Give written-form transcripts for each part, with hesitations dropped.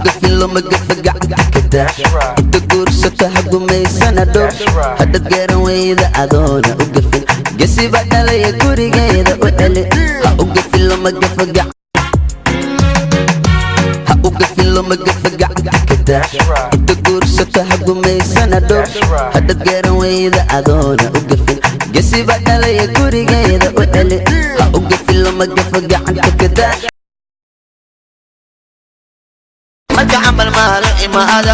أوقف لما قفقع كده أنت قرصة حقومي سندو هذا غير ويدا أدونا أوقف قسي بدل يقولي قيدا وقلي أوقف لما قفقع أوقف لما قفقع كده أنت قرصة حقومي سندو هذا غير ويدا أدونا أوقف قسي بدل يقولي قيدا وقلي أوقف لما قفقع كده marka camal maalo imaada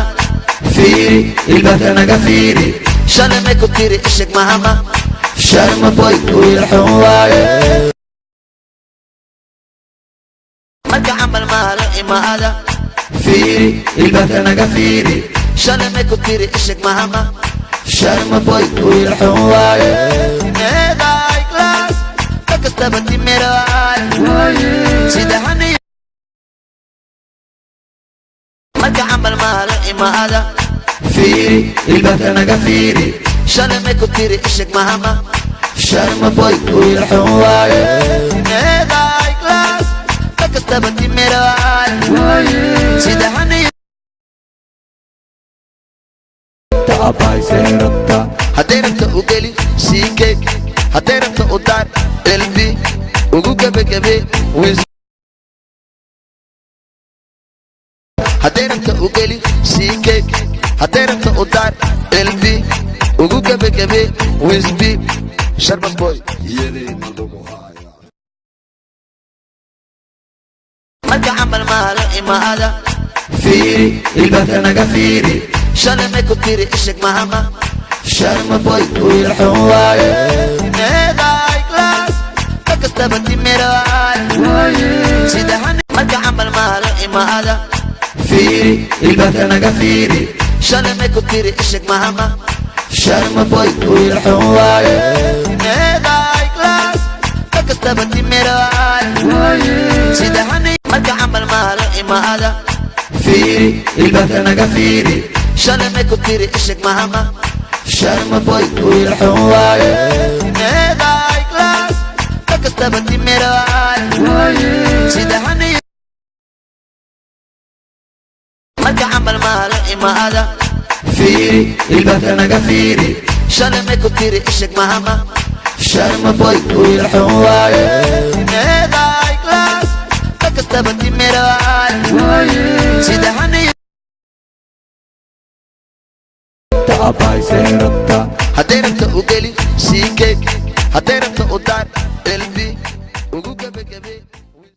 fiiri ilbaabkana ka fiiri shalay may ku tiri isheg mahama sharma boy wiil xun waaye marka camal maalo imaada fiiri ilbaabkana ka fiiri shalay may ku tiri isheg mahama sharma boy wiil xun waaye meeday class kakastaba timiraay sida hani marka camal maalo imaada fiiri ilbaabkana ka fiiri shalay may ku tiri isheg mahama sharma boy wiil xun waaye meeday class kakastaba timiraay sida hani taabay seerabta hadday rabta u geli sii keeg hadday rabta u daar elbi ugu gebagabe hadday rabta u geli sii keeg hadday rabta u daar elbi ugu gebagabe wisbi sharma boy marka camal maalo imaada fiiri ilbaabkana ka fiiri shalay may ku tiri isheg mahama sharma boy wiil xun waaye meeday class kakastaba timiraay sida hani marka camal maalo imaada fiiri ilbaabkana ka fiiri shalay may ku tiri isheg mahama sharma boy wiil xun waaye meeday class kakastaba timiraay sida hani marka camal maalo imaada fiiri ilbaabkana ka fiiri shalay may ku tiri isheg mahama sharma boy wiil xun waaye meeday class kakastaba timiraay sida hani marka camal maalo imaada fiiri ilbaabkana ka fiiri shalay may ku tiri isheg mahama sharma boy wiil xun waaye meeday class kakastaba timiraay sida hani taabay seerabta hadday rabta u geli sii keeg hadday rabta u daar elbi